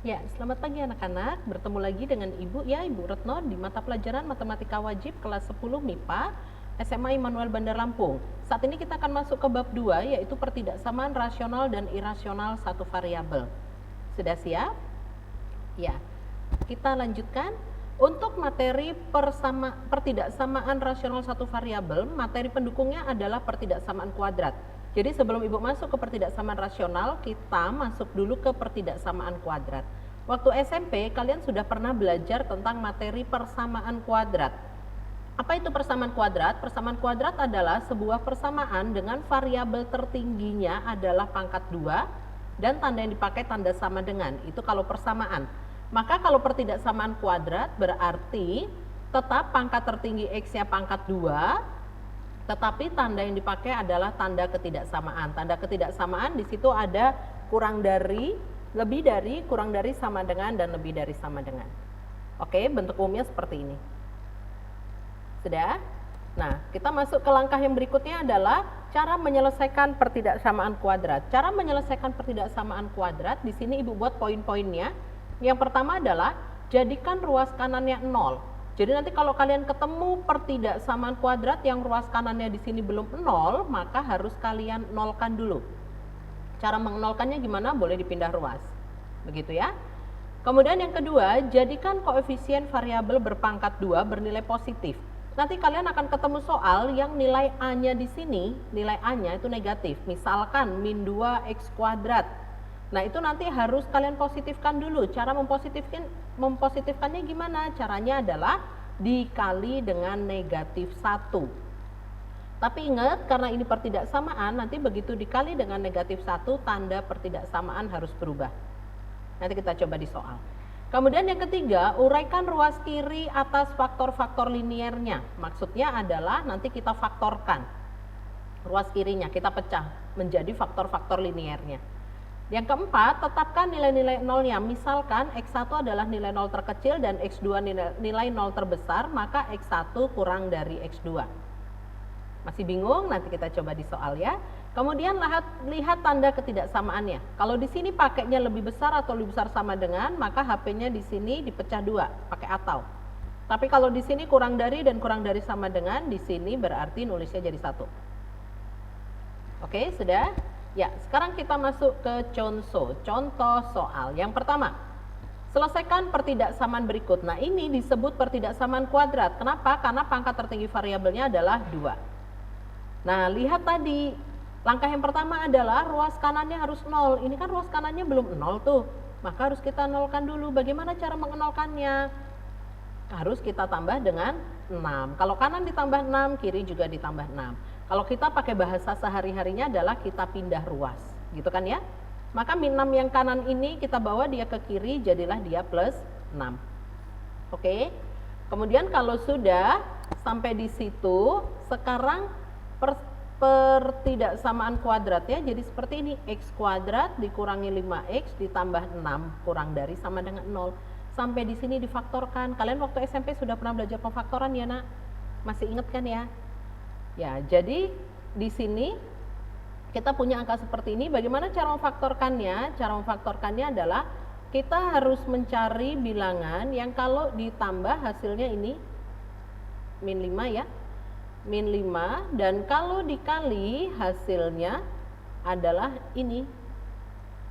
Ya, selamat pagi anak-anak. Bertemu lagi dengan Ibu Retno di mata pelajaran Matematika Wajib kelas 10 MIPA SMA Immanuel Bandar Lampung. Saat ini kita akan masuk ke bab 2 yaitu pertidaksamaan rasional dan irasional satu variabel. Sudah siap? Ya. Kita lanjutkan. Untuk materi pertidaksamaan rasional satu variabel, materi pendukungnya adalah pertidaksamaan kuadrat. Jadi sebelum Ibu masuk ke pertidaksamaan rasional, kita masuk dulu ke pertidaksamaan kuadrat. Waktu SMP, kalian sudah pernah belajar tentang materi persamaan kuadrat. Apa itu persamaan kuadrat? Persamaan kuadrat adalah sebuah persamaan dengan variabel tertingginya adalah pangkat 2 dan tanda yang dipakai tanda sama dengan. Itu kalau persamaan. Maka kalau pertidaksamaan kuadrat berarti tetap pangkat tertinggi X-nya pangkat 2, tetapi tanda yang dipakai adalah tanda ketidaksamaan. Tanda ketidaksamaan di situ ada kurang dari, lebih dari, kurang dari, sama dengan, dan lebih dari sama dengan. Oke, bentuk umumnya seperti ini. Sudah? Nah, kita masuk ke langkah yang berikutnya adalah cara menyelesaikan pertidaksamaan kuadrat. Cara menyelesaikan pertidaksamaan kuadrat, di sini Ibu buat poin-poinnya. Yang pertama adalah jadikan ruas kanannya 0. Jadi nanti kalau kalian ketemu pertidaksamaan kuadrat yang ruas kanannya di sini belum 0, maka harus kalian nolkan dulu. Cara mengnolkannya gimana? Boleh dipindah ruas. Begitu ya. Kemudian yang kedua, jadikan koefisien variabel berpangkat 2 bernilai positif. Nanti kalian akan ketemu soal yang nilai A-nya di sini, nilai A-nya itu negatif. Misalkan min 2x kuadrat. Nah, itu nanti harus kalian positifkan dulu. Cara mempositifkannya gimana? Caranya adalah dikali dengan negatif 1. Tapi ingat, karena ini pertidaksamaan, nanti begitu dikali dengan negatif 1, tanda pertidaksamaan harus berubah. Nanti kita coba di soal. Kemudian yang ketiga, uraikan ruas kiri atas faktor-faktor liniernya. Maksudnya adalah nanti kita faktorkan ruas kirinya, kita pecah menjadi faktor-faktor liniernya. Yang keempat, tetapkan nilai-nilai nolnya. Misalkan X1 adalah nilai nol terkecil dan X2 nilai nol terbesar, maka X1 kurang dari X2. Masih bingung? Nanti kita coba di soal ya. Kemudian lihat tanda ketidaksamaannya. Kalau di sini pakainya lebih besar atau lebih besar sama dengan, maka HP-nya di sini dipecah 2, pakai atau. Tapi kalau di sini kurang dari dan kurang dari sama dengan, di sini berarti nulisnya jadi 1. Oke, sudah? Ya, sekarang kita masuk ke contoh soal. Yang pertama, selesaikan pertidaksamaan berikut. Nah, ini disebut pertidaksamaan kuadrat. Kenapa? Karena pangkat tertinggi variabelnya adalah 2. Nah, lihat tadi, langkah yang pertama adalah ruas kanannya harus 0. Ini kan ruas kanannya belum 0 tuh. Maka harus kita nolkan dulu. Bagaimana cara menolkannya? Harus kita tambah dengan 6. Kalau kanan ditambah 6, kiri juga ditambah 6. Kalau kita pakai bahasa sehari-harinya adalah kita pindah ruas, gitu kan ya. Maka min 6 yang kanan ini kita bawa dia ke kiri, jadilah dia plus 6. Oke. Kemudian kalau sudah sampai di situ, sekarang pertidaksamaan kuadratnya jadi seperti ini. X kuadrat dikurangi 5x ditambah 6 kurang dari sama dengan 0. Sampai di sini difaktorkan. Kalian waktu SMP sudah pernah belajar pemfaktoran ya, Nak? Masih ingat kan ya? Ya, jadi di sini kita punya angka seperti ini. Bagaimana cara memfaktorkannya? Cara memfaktorkannya adalah kita harus mencari bilangan yang kalau ditambah hasilnya ini min 5 ya. Min 5, dan kalau dikali hasilnya adalah ini.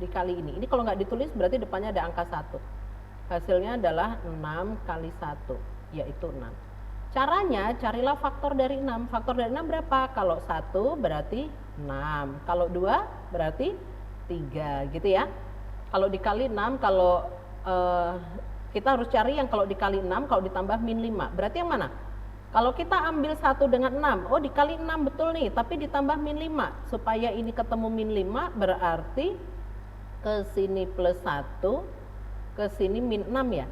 Dikali ini. Ini kalau nggak ditulis berarti depannya ada angka 1. Hasilnya adalah 6 kali 1, yaitu 6. Caranya, carilah faktor dari 6. Faktor dari 6 berapa? Kalau 1 berarti 6. Kalau 2 berarti 3, gitu ya. Kalau dikali 6, kalau kita harus cari yang kalau dikali 6, kalau ditambah min 5. Berarti yang mana? Kalau kita ambil 1 dengan 6, oh dikali 6 betul nih, tapi ditambah min 5. Supaya ini ketemu min 5, berarti ke sini plus 1, ke sini min 6 ya.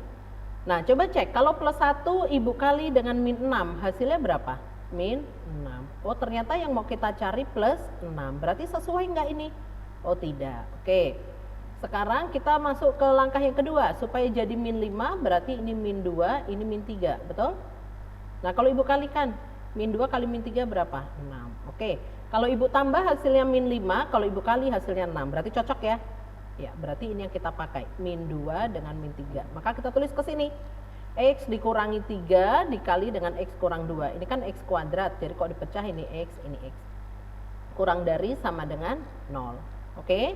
Nah, coba cek, kalau plus 1 Ibu kali dengan min 6, hasilnya berapa? Min 6. Oh, ternyata yang mau kita cari plus 6. Berarti sesuai nggak ini? Oh, tidak. Oke. Sekarang kita masuk ke langkah yang kedua. Supaya jadi min 5, berarti ini min 2, ini min 3. Betul? Nah, kalau Ibu kalikan, min 2 kali min 3 berapa? 6. Oke. Kalau Ibu tambah hasilnya min 5, kalau Ibu kali hasilnya 6. Berarti cocok ya? Ya, berarti ini yang kita pakai, min 2 dengan min 3. Maka kita tulis ke sini. X dikurangi 3 dikali dengan X kurang 2. Ini kan X kuadrat, jadi kalau dipecah ini X, ini X. Kurang dari sama dengan 0. Oke?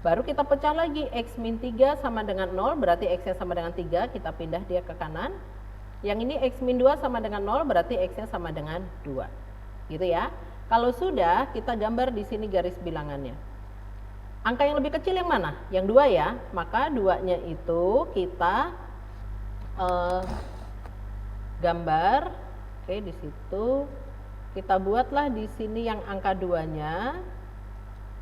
Baru kita pecah lagi, X min 3 sama dengan 0, berarti X-nya sama dengan 3, kita pindah dia ke kanan. Yang ini X min 2 sama dengan 0, berarti X-nya sama dengan 2. Gitu ya. Kalau sudah, kita gambar di sini garis bilangannya. Angka yang lebih kecil yang mana? Yang 2 ya. Maka 2-nya itu kita gambar. Oke, di situ kita buatlah di sini yang angka 2-nya.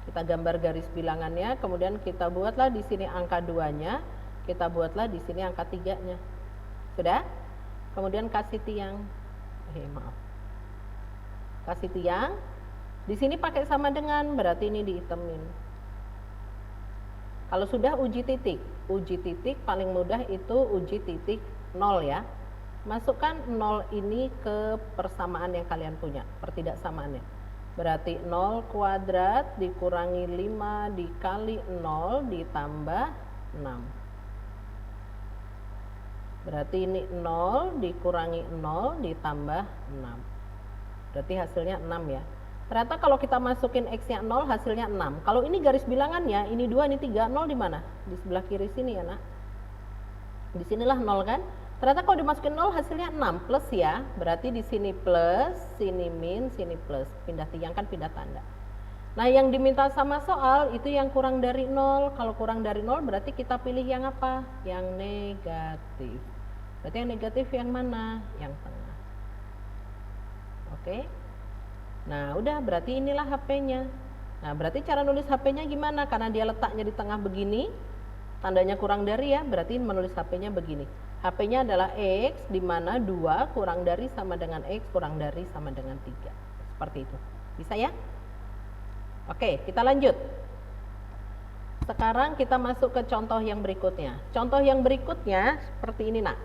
Kita gambar garis bilangannya, kemudian kita buatlah di sini angka 2-nya, kita buatlah di sini angka 3-nya. Sudah? Kemudian kasih tiang. Maaf. Kasih tiang. Di sini pakai sama dengan, berarti ini dihitemin. Kalau sudah uji titik paling mudah itu uji titik 0 ya. Masukkan 0 ini ke persamaan yang kalian punya, pertidaksamaannya. Berarti 0 kuadrat dikurangi 5 dikali 0 ditambah 6. Berarti ini 0 dikurangi 0 ditambah 6. Berarti hasilnya 6 ya. Ternyata kalau kita masukin X-nya 0 hasilnya 6. Kalau ini garis bilangannya, ini 2, ini 3, 0 di mana? Di sebelah kiri sini ya nak. Di sinilah 0 kan? Ternyata kalau dimasukin 0 hasilnya 6 plus ya. Berarti di sini plus, sini min, sini plus. Pindah tiang kan pindah tanda. Nah yang diminta sama soal itu yang kurang dari 0. Kalau kurang dari 0 berarti kita pilih yang apa? Yang negatif. Berarti yang negatif yang mana? Yang tengah. Oke. Nah udah, berarti inilah HP-nya. Nah berarti cara nulis HP-nya gimana? Karena dia letaknya di tengah begini, tandanya kurang dari ya, berarti menulis HP-nya begini. HP-nya adalah X, di mana 2 kurang dari sama dengan X kurang dari sama dengan 3. Seperti itu. Bisa ya? Oke, kita lanjut. Sekarang kita masuk ke contoh yang berikutnya. Contoh yang berikutnya seperti ini nak.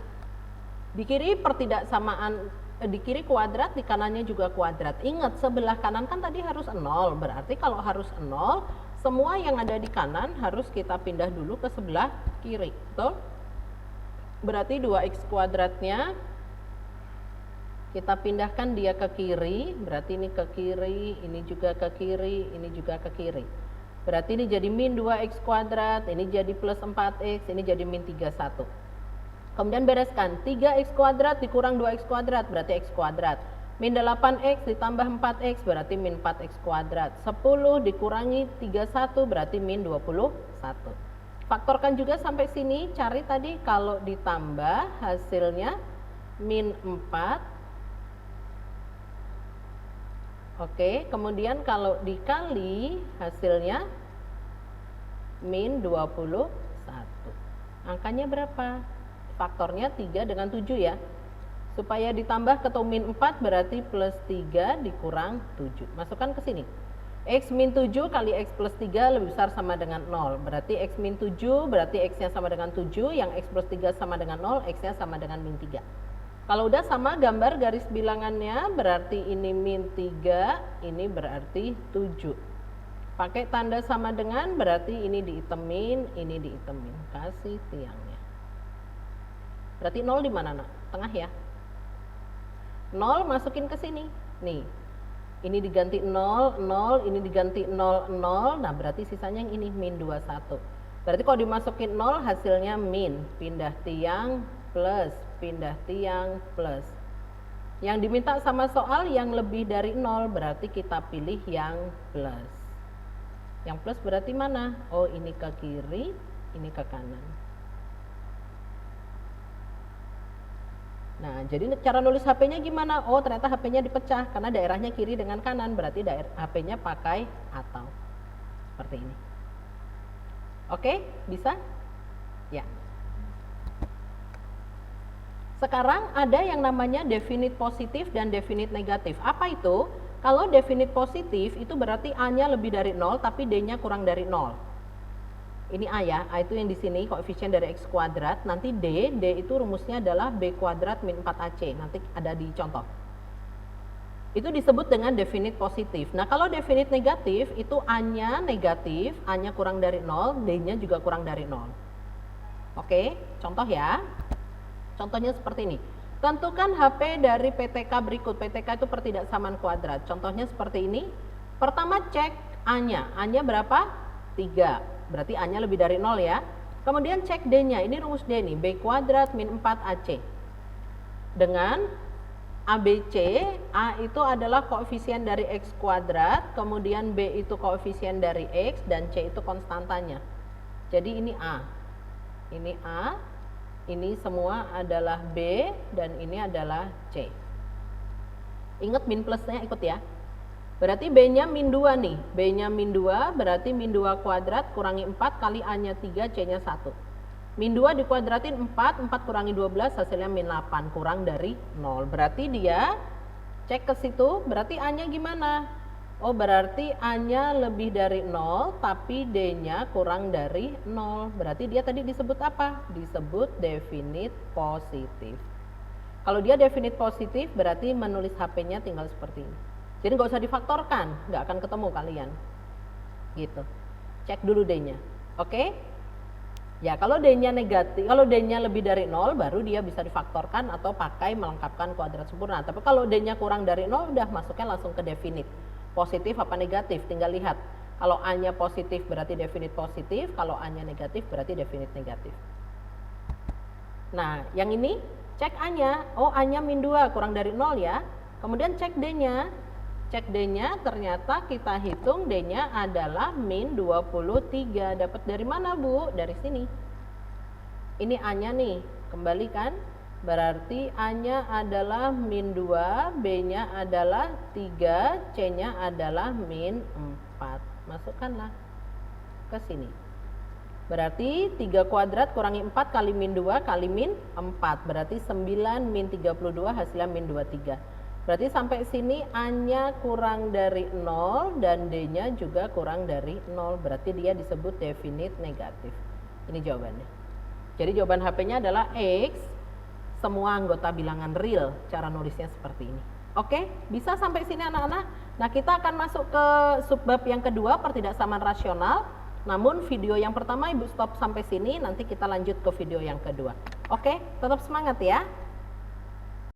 Di kiri pertidaksamaan, di kiri kuadrat, di kanannya juga kuadrat. Ingat, sebelah kanan kan tadi harus 0. Berarti kalau harus 0, semua yang ada di kanan harus kita pindah dulu ke sebelah kiri. Betul? Berarti 2x kuadratnya kita pindahkan dia ke kiri. Berarti ini ke kiri, ini juga ke kiri, ini juga ke kiri. Berarti ini jadi min 2x kuadrat, ini jadi plus 4x, ini jadi min 31. Kemudian bereskan, 3x kuadrat dikurang 2x kuadrat berarti x kuadrat. Min 8x ditambah 4x berarti min 4x kuadrat. 10 dikurangi 31 berarti min 21. Faktorkan juga sampai sini, cari tadi kalau ditambah hasilnya min 4. Oke, kemudian kalau dikali hasilnya min 21. Angkanya berapa? Faktornya 3 dengan 7 ya. Supaya ditambah ketemu min 4 berarti plus 3 dikurang 7. Masukkan ke sini. X min 7 kali X plus 3 lebih besar sama dengan 0. Berarti X min 7 berarti X-nya sama dengan 7. Yang X plus 3 sama dengan 0, X-nya sama dengan min 3. Kalau udah sama, gambar garis bilangannya, berarti ini min 3, ini berarti 7. Pakai tanda sama dengan, berarti ini diitemin, ini diitemin. Kasih tiangnya. Berarti 0 di mana nak? Tengah ya. 0 masukin ke sini. Nih. Ini diganti 0, 0, ini diganti 0, 0. Nah, berarti sisanya yang ini min 21. Berarti kalau dimasukin 0 hasilnya min. Pindah tiang plus, pindah tiang plus. Yang diminta sama soal yang lebih dari 0 berarti kita pilih yang plus. Yang plus berarti mana? Oh, ini ke kiri, ini ke kanan. Nah, jadi cara nulis HP-nya gimana? Oh, ternyata HP-nya dipecah karena daerahnya kiri dengan kanan, berarti daerah HP-nya pakai atau. Seperti ini. Oke, bisa? Ya. Sekarang ada yang namanya definite positif dan definite negatif. Apa itu? Kalau definite positif itu berarti A-nya lebih dari 0 tapi D-nya kurang dari 0. Ini A ya, A itu yang di sini koefisien dari X kuadrat. Nanti D itu rumusnya adalah B kuadrat min 4AC. Nanti ada di contoh. Itu disebut dengan definite positif. Nah, kalau definite negatif itu A-nya negatif, A-nya kurang dari 0, D-nya juga kurang dari 0. Oke, contoh ya. Contohnya seperti ini. Tentukan HP dari PTK berikut. PTK itu pertidaksamaan kuadrat. Contohnya seperti ini. Pertama cek A-nya. A-nya berapa? 3. Berarti A-nya lebih dari 0 ya. Kemudian cek D-nya. Ini rumus D nih. B kuadrat min 4AC. Dengan ABC, A itu adalah koefisien dari X kuadrat, kemudian B itu koefisien dari X, dan C itu konstantanya. Jadi ini A. Ini A, ini semua adalah B, dan ini adalah C. Ingat min plusnya ikut ya. Berarti B-nya min 2 nih. B-nya min 2 berarti min 2 kuadrat kurangi 4 kali A-nya 3, C-nya 1. Min 2 dikuadratin 4, 4 kurangi 12 hasilnya min 8, kurang dari 0. Berarti dia cek ke situ, berarti A-nya gimana? Oh, berarti A-nya lebih dari 0, tapi D-nya kurang dari 0. Berarti dia tadi disebut apa? Disebut definite positif. Kalau dia definite positif, berarti menulis HP-nya tinggal seperti ini. Jadi nggak usah difaktorkan, nggak akan ketemu kalian. Gitu. Cek dulu D-nya. Oke? Ya, kalau D-nya negatif, kalau D-nya lebih dari 0 baru dia bisa difaktorkan atau pakai melengkapkan kuadrat sempurna. Tapi kalau D-nya kurang dari 0 udah masuknya langsung ke definite. Positif apa negatif? Tinggal lihat. Kalau A-nya positif berarti definite positif, kalau A-nya negatif berarti definite negatif. Nah, yang ini cek A-nya. Oh, A-nya min 2 kurang dari 0 ya. Kemudian cek D-nya. Cek D-nya, ternyata kita hitung D-nya adalah min 23. Dapat dari mana, Bu? Dari sini. Ini A-nya nih, kembalikan. Berarti A-nya adalah min 2, B-nya adalah 3, C-nya adalah min 4. Masukkanlah ke sini. Berarti 3 kuadrat kurangi 4 kali min 2 kali min 4. Berarti 9 min 32 hasilnya min 23. Berarti sampai sini A-nya kurang dari 0 dan D-nya juga kurang dari 0. Berarti dia disebut definite negatif. Ini jawabannya. Jadi jawaban HP-nya adalah X, semua anggota bilangan real. Cara nulisnya seperti ini. Oke, bisa sampai sini anak-anak? Nah, kita akan masuk ke subbab yang kedua, pertidaksamaan rasional. Namun video yang pertama Ibu stop sampai sini, nanti kita lanjut ke video yang kedua. Oke, tetap semangat ya.